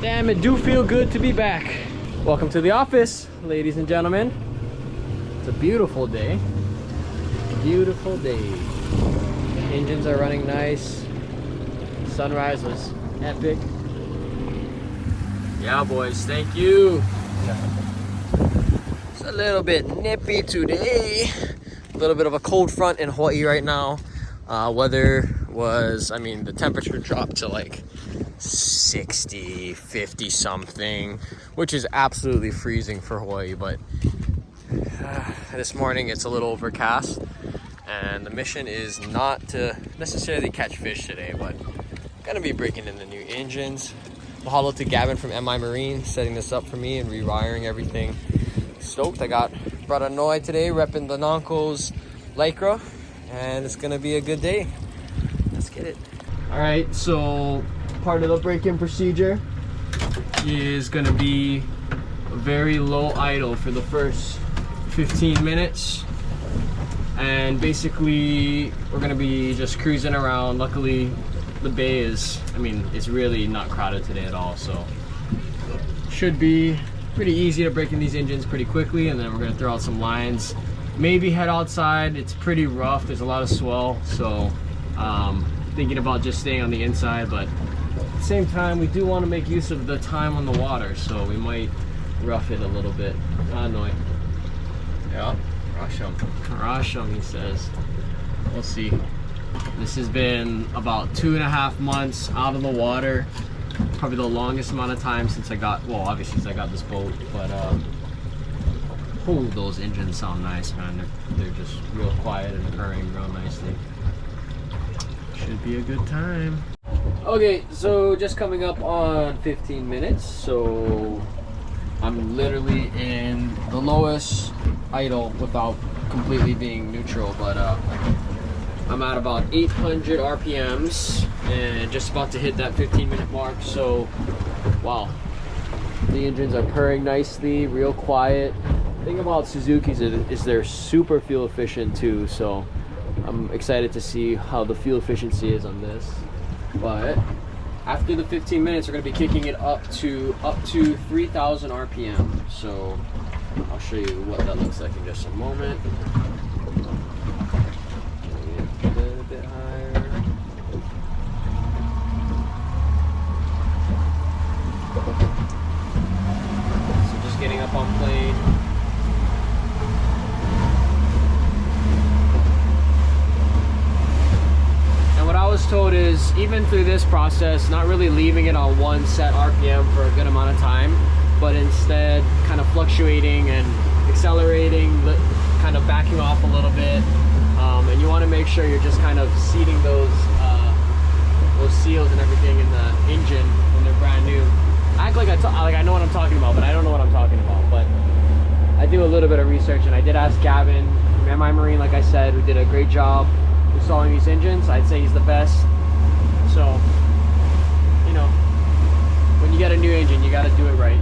Damn, it do feel good to be back. Welcome to the office, ladies and gentlemen. It's a beautiful day. Beautiful day. Engines are running nice. Sunrise was epic. Yeah, boys, thank you. It's a little bit nippy today. A little bit of a cold front in Hawaii right now. Weather was, I mean, the temperature dropped to like 60, 50 something, which is absolutely freezing for Hawaii. But this morning it's a little overcast, and the mission is not to necessarily catch fish today, but gonna be breaking in the new engines. Mahalo to Gavin from MI Marine setting this up for me and rewiring everything. Stoked. I brought a Noi today, repping the Nonco's Lycra, and it's gonna be a good day. Let's get it. All right, so part of the break-in procedure is gonna be a very low idle for the first 15 minutes. And basically, we're gonna be just cruising around. Luckily, the bay is, I mean, it's really not crowded today at all, so should be pretty easy to break in these engines pretty quickly. And then we're gonna throw out some lines, maybe head outside. It's pretty rough, there's a lot of swell, so thinking about just staying on the inside, but at the same time we do want to make use of the time on the water, so we might rough it a little bit. Noi. Yeah, rush him, he says. We'll see. This has been about 2.5 months out of the water. Probably the longest amount of time since I got, well, obviously since I got this boat, but oh, those engines sound nice, man. They're just real quiet and purring real nicely. Should be a good time. Okay, so just coming up on 15 minutes, so I'm literally in the lowest idle without completely being neutral, but I'm at about 800 RPMs and just about to hit that 15-minute mark. So wow, the engines are purring nicely, real quiet. The thing about Suzuki's is they're super fuel efficient too, so I'm excited to see how the fuel efficiency is on this. But after the 15 minutes, we're going to be kicking it up to 3,000 RPM. So I'll show you what that looks like in just a moment. A little bit higher. So just getting up on plane. What I was told is, even through this process, not really leaving it on one set RPM for a good amount of time, but instead kind of fluctuating and accelerating, kind of backing off a little bit. And you want to make sure you're just kind of seating those seals and everything in the engine when they're brand new. I act like I know what I'm talking about, but I don't know what I'm talking about. But I do a little bit of research, and I did ask Gavin from MI Marine, like I said, who did a great job installing these engines. I'd say he's the best. So, you know, when you get a new engine, you got to do it right.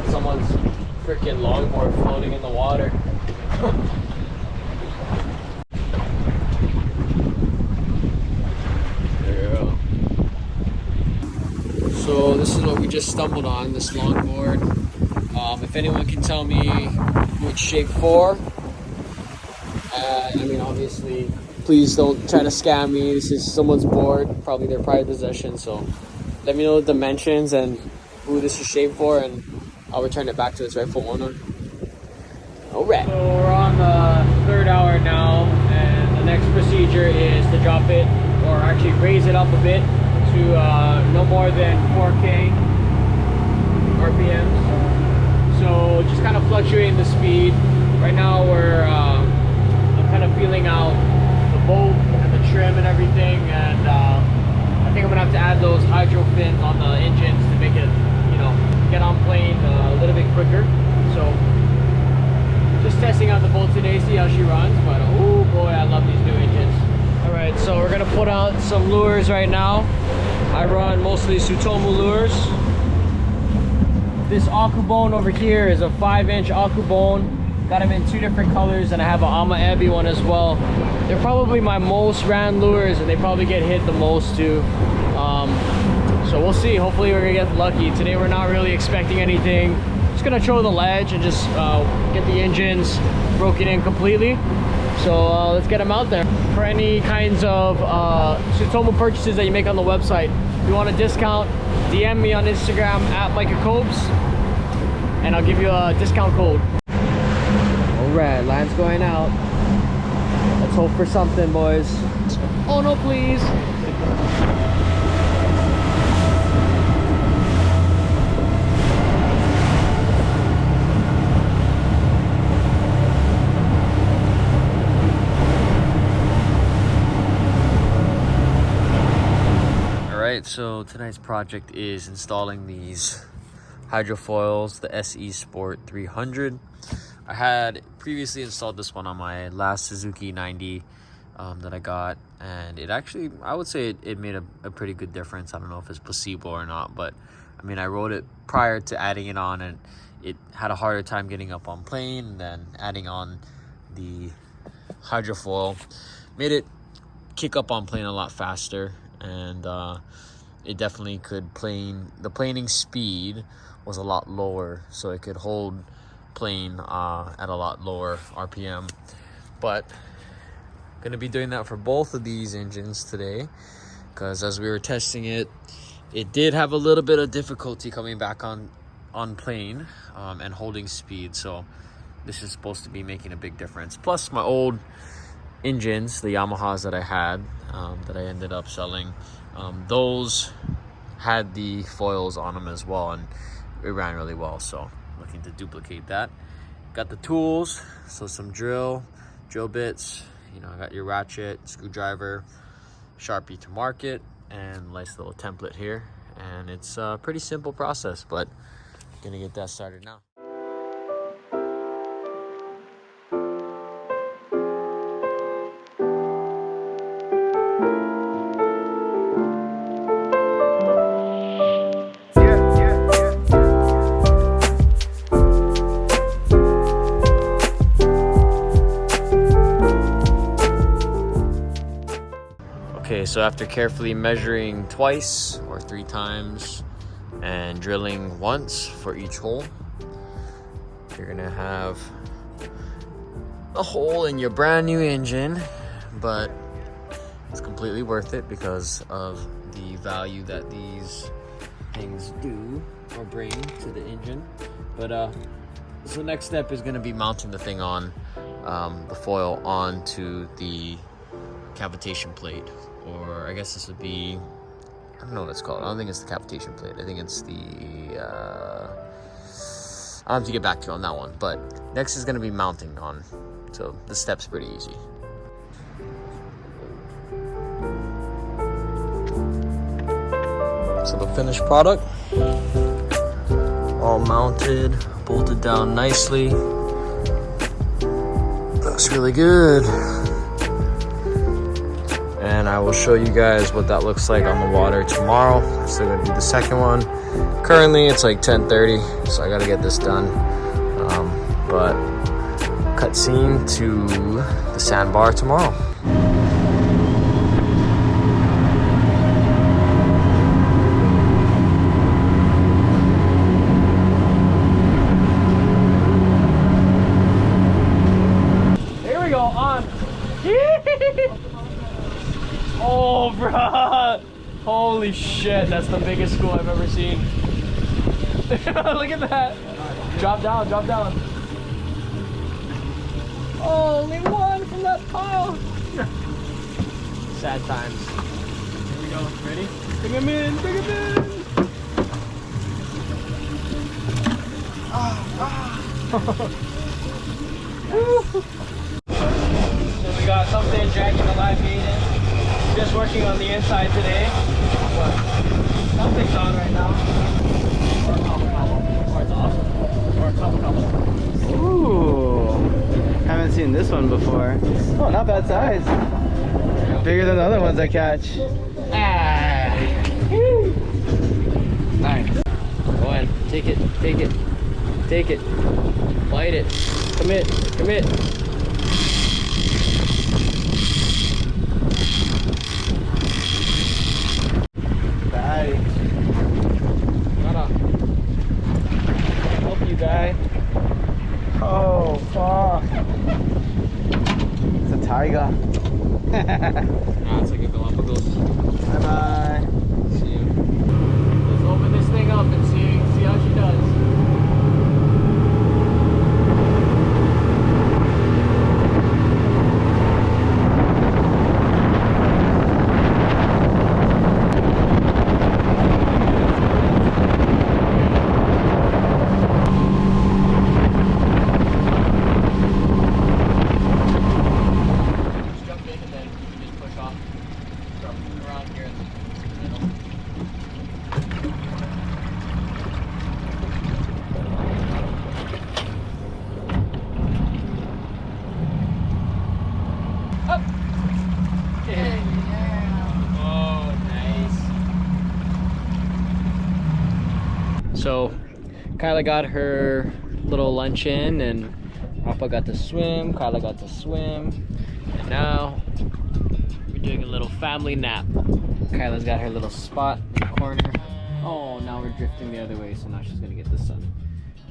Someone's freaking longboard floating in the water. There you go. So this is what we just stumbled on, this longboard. If anyone can tell me which shape 4, I mean, obviously, please don't try to scam me. This is someone's board, probably their private possession. So let me know the dimensions and who this is shaped for, and I'll return it back to its rightful owner. Alright. So we're on the 3rd hour now, and the next procedure is to drop it or actually raise it up a bit to no more than 4K RPMs. So just kind of fluctuating the speed. Right now I'm kind of feeling out the bolt and the trim and everything, and I think I'm gonna have to add those hydro fins on the engines to make it, you know, get on plane a little bit quicker. So just testing out the bolt today, see how she runs, but oh boy, I love these new engines. All right, so we're gonna put out some lures right now. I run mostly Tsutomu lures. This Akubone over here is a 5-inch Akubone. Got them in 2 different colors, and I have an Ama Ebi one as well. They're probably my most ran lures, and they probably get hit the most too. So we'll see. Hopefully we're gonna get lucky. Today we're not really expecting anything. Just gonna throw the ledge and just get the engines broken in completely. So let's get them out there. For any kinds of Tsutomu purchases that you make on the website, if you want a discount, DM me on Instagram at Micah Copes, and I'll give you a discount code. Alright, line's going out. Let's hope for something, boys. Oh no, please. Alright, so tonight's project is installing these Hydrofoils, the SE Sport 300. I had previously installed this one on my last Suzuki 90 that I got, and it actually, I would say it made a pretty good difference. I don't know if it's placebo or not, but I mean, I rode it prior to adding it on, and it had a harder time getting up on plane, and then adding on the Hydrofoil made it kick up on plane a lot faster, and it definitely could the planing speed was a lot lower, so it could hold plane at a lot lower RPM. But gonna be doing that for both of these engines today, because as we were testing it, it did have a little bit of difficulty coming back on plane and holding speed. So this is supposed to be making a big difference. Plus my old engines, the Yamahas that I had that I ended up selling, those had the foils on them as well, and it ran really well. So looking to duplicate that. Got the tools, so some drill bits, you know, I got your ratchet, screwdriver, Sharpie to mark it, and nice little template here. And it's a pretty simple process, but gonna get that started now. Okay, so after carefully measuring twice or 3 times and drilling once for each hole, you're gonna have a hole in your brand new engine, but it's completely worth it because of the value that these things do or bring to the engine. But so the next step is gonna be mounting the thing on the foil onto the cavitation plate, or I guess this would be, I don't know what it's called. I don't think it's the cavitation plate. I think it's the I'll have to get back to you on that one. But next is going to be mounting on, so the step's pretty easy. So the finished product, all mounted, bolted down nicely. Looks really good. And I will show you guys what that looks like on the water tomorrow. So I'm gonna do the second one. Currently it's like 10:30, so I gotta get this done. But cutscene to the sandbar tomorrow. Here we go, on. Oh, bruh. Holy shit, that's the biggest school I've ever seen. Look at that. Drop down, drop down. Only one from that pile. Sad times. we go. Ready? Bring him in! Bring him in! So we got something dragging the live bait in. Just working on the inside today. But something's on right now. Or a couple. Ooh, haven't seen this one before. Oh, not bad size. Bigger than the other ones I catch. Alright. Go ahead. Take it. Bite it. Commit. Bye. Help you, guy. Oh, fuck. It's a tiger. Nah, it's like a Galapagos. Bye bye. See you. Let's open this thing up and see how she does. So Kyla got her little luncheon and Papa got to swim, Kyla got to swim, and now we're doing a little family nap. Kyla's got her little spot in the corner. Oh, now we're drifting the other way, so now she's gonna get the sun.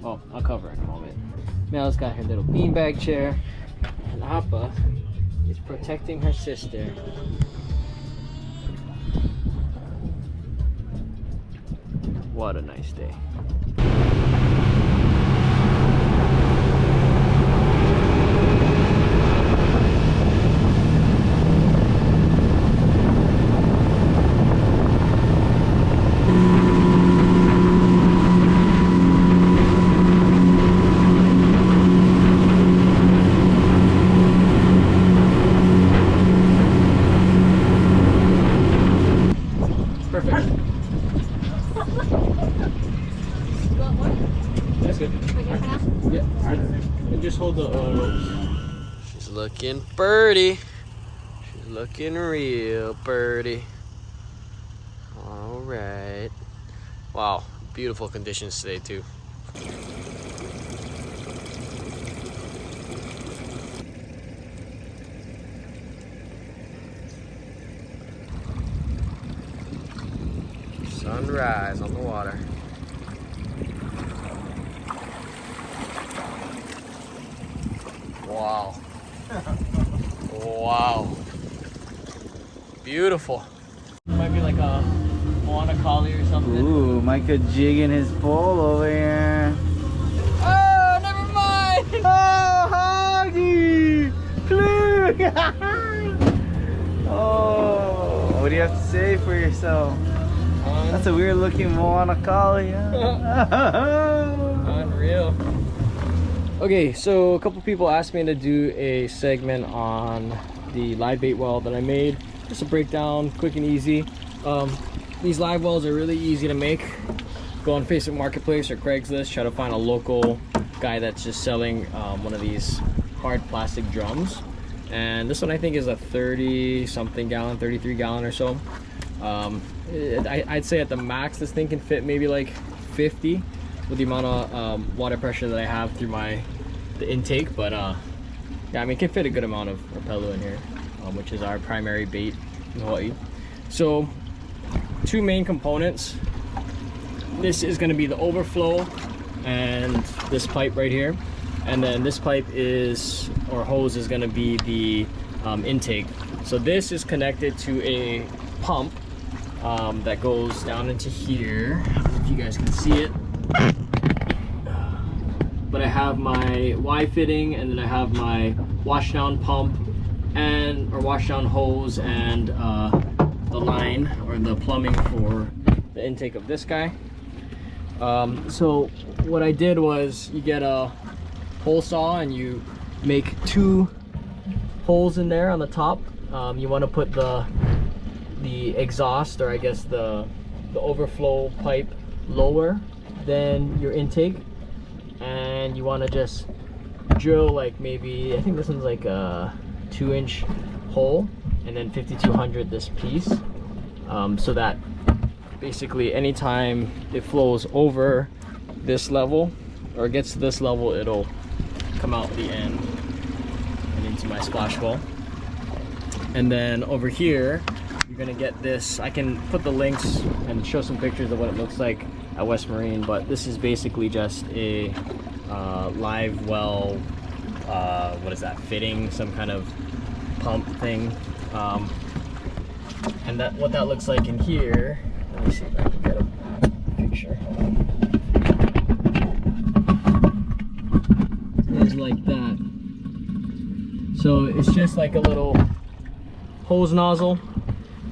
Oh, I'll cover her in a moment. Mel's got her little beanbag chair, and Papa is protecting her sister. What a nice day. Perfect. That's good. Yeah. And just hold the ropes. She's looking birdie. She's looking real birdie. All right. Wow, beautiful conditions today too. Sunrise on the water. Wow. Wow. Beautiful. Might be like a Moana collie or something. Ooh, Micah jigging his pole over here. Oh, never mind. Oh, Hoggy! Plug! Oh, what do you have to say for yourself? That's a weird looking Moana collie. Unreal. Okay, so a couple people asked me to do a segment on the live bait well that I made. Just a breakdown, quick and easy. These live wells are really easy to make. Go on Facebook Marketplace or Craigslist, try to find a local guy that's just selling one of these hard plastic drums. And this one I think is a 30 something gallon, 33 gallon or so. I'd say at the max this thing can fit maybe like 50 with the amount of water pressure that I have through the intake, but yeah, I mean it can fit a good amount of Rapello in here, which is our primary bait in Hawaii. So two main components. This is going to be the overflow and this pipe right here, and then this pipe is, or hose, is going to be the intake. So this is connected to a pump that goes down into here. I don't know if you guys can see it, but I have my Y fitting, and then I have my washdown pump or washdown hose, and a the line or the plumbing for the intake of this guy. So what I did was, you get a hole saw and you make 2 holes in there on the top. You want to put the exhaust, or I guess the overflow pipe, lower than your intake, and you want to just drill like maybe, I think this one's like a 2-inch hole, and then 5200 this piece, so that basically anytime it flows over this level or gets to this level, it'll come out the end and into my splash bowl. And then over here you're gonna get this, I can put the links and show some pictures of what it looks like at West Marine, but this is basically just a live well, what is that, fitting, some kind of pump thing, and what that looks like in here, let me see if I can get a picture, is like that. So it's just like a little hose nozzle,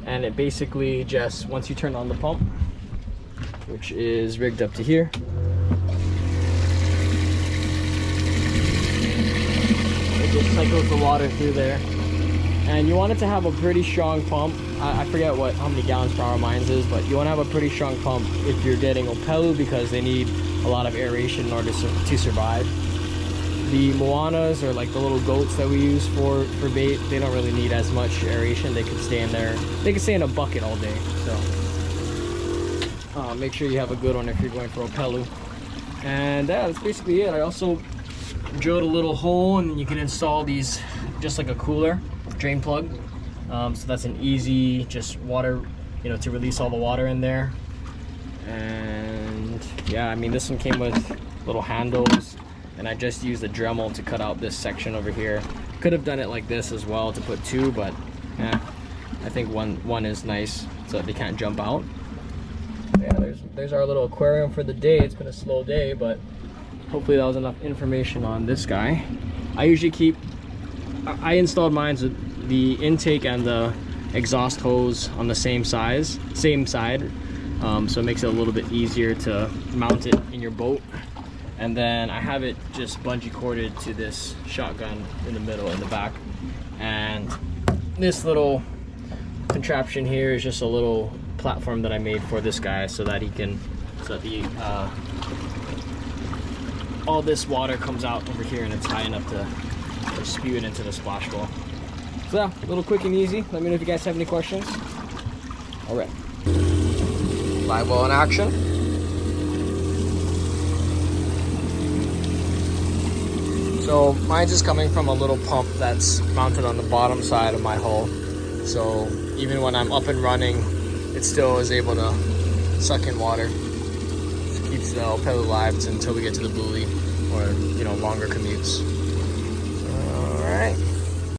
and it basically just, once you turn on the pump, which is rigged up to here, it just cycles the water through there. And you want it to have a pretty strong pump. I forget how many gallons per hour mine's is, but you want to have a pretty strong pump if you're getting Opelu, because they need a lot of aeration in order to survive. The Moanas, or like the little goats that we use for bait, they don't really need as much aeration. They can stay in there. They can stay in a bucket all day. So make sure you have a good one if you're going for Opelu. And yeah, that's basically it. I also drilled a little hole, and you can install these just like a cooler drain plug. So that's an easy, just water, to release all the water in there. And yeah, I mean, this one came with little handles, and I just used a Dremel to cut out this section over here. Could have done it like this as well to put 2, but yeah, I think one is nice so that they can't jump out. Yeah, there's our little aquarium for the day. It's been a slow day, but hopefully that was enough information on this guy. I installed mine with the intake and the exhaust hose on the same side, so it makes it a little bit easier to mount it in your boat. And then I have it just bungee corded to this shotgun in the middle, in the back. And this little contraption here is just a little platform that I made for this guy, so that all this water comes out over here, and it's high enough to spew it into the splash bowl. So yeah, a little quick and easy. Let me know if you guys have any questions. All right, live well in action. So mine's is coming from a little pump that's mounted on the bottom side of my hull. So even when I'm up and running, it still is able to suck in water. Just keeps the Opelu alive until we get to the buoy or longer commutes. All right.